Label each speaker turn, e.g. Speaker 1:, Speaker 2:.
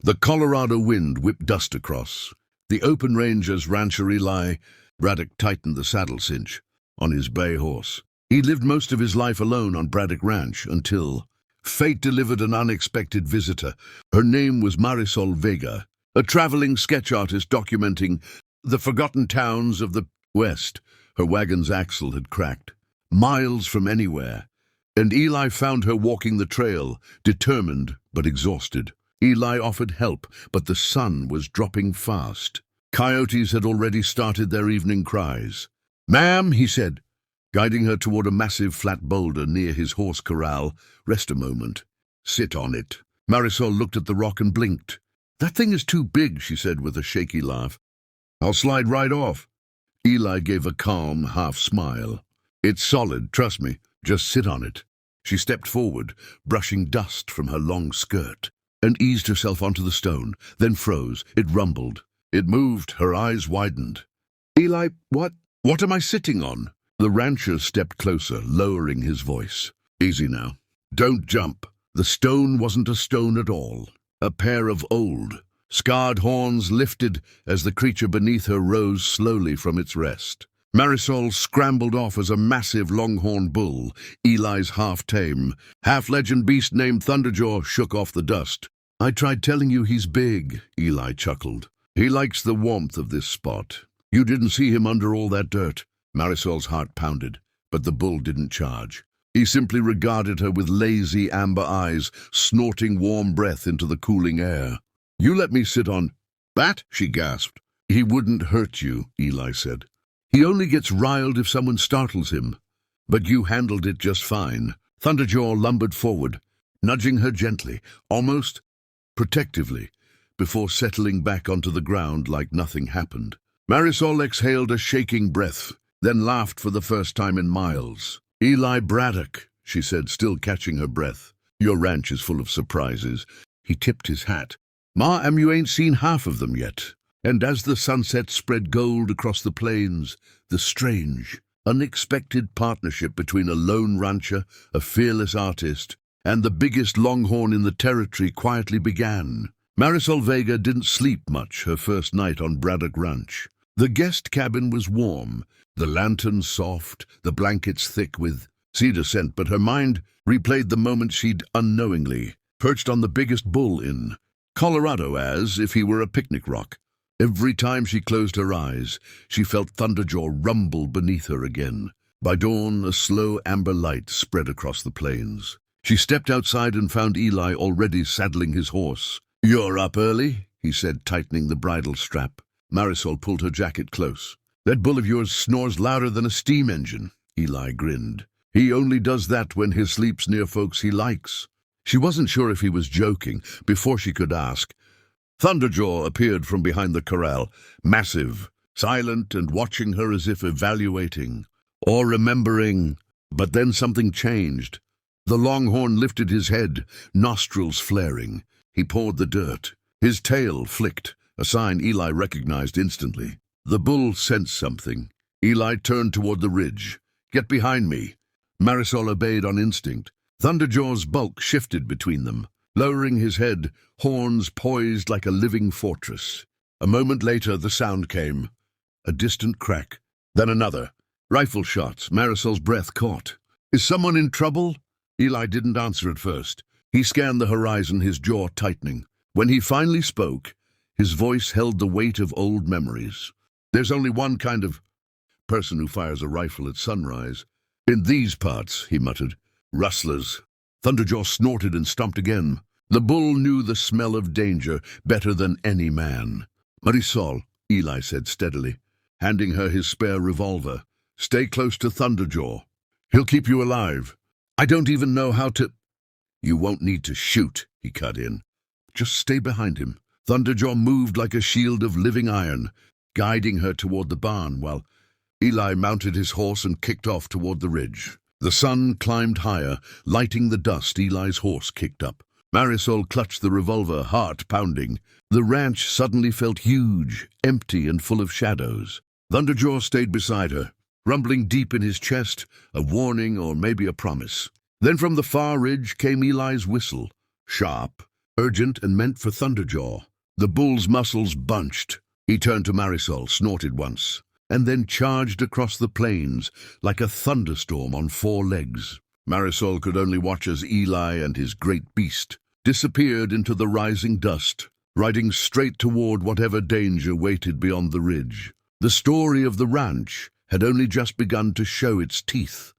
Speaker 1: The Colorado wind whipped dust across. The open range as rancher Eli Braddock tightened the saddle cinch on his bay horse. He lived most of his life alone on Braddock Ranch until fate delivered an unexpected visitor. Her name was Marisol Vega, a traveling sketch artist documenting the forgotten towns of the West. Her wagon's axle had cracked, miles from anywhere, and Eli found her walking the trail, determined but exhausted. Eli offered help, but the sun was dropping fast. Coyotes had already started their evening cries. "Ma'am," he said, guiding her toward a massive flat boulder near his horse corral. "Rest a moment. Sit on it." Marisol looked at the rock and blinked. "That thing is too big," she said with a shaky laugh. "I'll slide right off." Eli gave a calm half-smile. "It's solid, trust me. Just sit on it." She stepped forward, brushing dust from her long skirt, and eased herself onto the stone, then froze. It rumbled. It moved. Her eyes widened. "Eli, what am I sitting on?" The rancher stepped closer, lowering his voice. "Easy now. Don't jump." The stone wasn't a stone at all. A pair of old, scarred horns lifted as the creature beneath her rose slowly from its rest. Marisol scrambled off as a massive longhorn bull, Eli's half-tame, half-legend beast named Thunderjaw, shook off the dust. "I tried telling you he's big," Eli chuckled. "He likes the warmth of this spot. You didn't see him under all that dirt." Marisol's heart pounded, but the bull didn't charge. He simply regarded her with lazy amber eyes, snorting warm breath into the cooling air. "You let me sit on that?" she gasped. "He wouldn't hurt you," Eli said. "He only gets riled if someone startles him. But you handled it just fine." Thunderjaw lumbered forward, nudging her gently, almost protectively, before settling back onto the ground like nothing happened. Marisol exhaled a shaking breath, then laughed for the first time in miles. "Eli Braddock," she said, still catching her breath. "Your ranch is full of surprises." He tipped his hat. "Ma, you ain't seen half of them yet." And as the sunset spread gold across the plains, the strange, unexpected partnership between a lone rancher, a fearless artist, and the biggest longhorn in the territory quietly began. Marisol Vega didn't sleep much her first night on Braddock Ranch. The guest cabin was warm, the lanterns soft, the blankets thick with cedar scent, but her mind replayed the moment she'd unknowingly perched on the biggest bull in Colorado as if he were a picnic rock. Every time she closed her eyes, she felt Thunderjaw rumble beneath her again. By dawn, a slow amber light spread across the plains. She stepped outside and found Eli already saddling his horse. "You're up early," he said, tightening the bridle strap. Marisol pulled her jacket close. "That bull of yours snores louder than a steam engine." Eli grinned. "He only does that when he sleeps near folks he likes." She wasn't sure if he was joking. Before she could ask, Thunderjaw appeared from behind the corral, massive, silent, and watching her as if evaluating or remembering. But then something changed. The longhorn lifted his head, nostrils flaring. He pawed the dirt. His tail flicked, a sign Eli recognized instantly. The bull sensed something. Eli turned toward the ridge. "Get behind me." Marisol obeyed on instinct. Thunderjaw's bulk shifted between them, lowering his head, horns poised like a living fortress. A moment later, the sound came. A distant crack, then another. Rifle shots. Marisol's breath caught. "Is someone in trouble?" Eli didn't answer at first. He scanned the horizon, his jaw tightening. When he finally spoke, his voice held the weight of old memories. "There's only one kind of person who fires a rifle at sunrise. In these parts," he muttered. "Rustlers." Thunderjaw snorted and stomped again. The bull knew the smell of danger better than any man. "Marisol," Eli said steadily, handing her his spare revolver. "Stay close to Thunderjaw. He'll keep you alive. I don't even know how to—" "You won't need to shoot," he cut in. "Just stay behind him." Thunderjaw moved like a shield of living iron, guiding her toward the barn while Eli mounted his horse and kicked off toward the ridge. The sun climbed higher, lighting the dust Eli's horse kicked up. Marisol clutched the revolver, heart pounding. The ranch suddenly felt huge, empty, and full of shadows. Thunderjaw stayed beside her, rumbling deep in his chest, a warning or maybe a promise. Then from the far ridge came Eli's whistle, sharp, urgent and meant for Thunderjaw. The bull's muscles bunched. He turned to Marisol, snorted once, and then charged across the plains like a thunderstorm on four legs. Marisol could only watch as Eli and his great beast disappeared into the rising dust, riding straight toward whatever danger waited beyond the ridge. The story of the ranch had only just begun to show its teeth.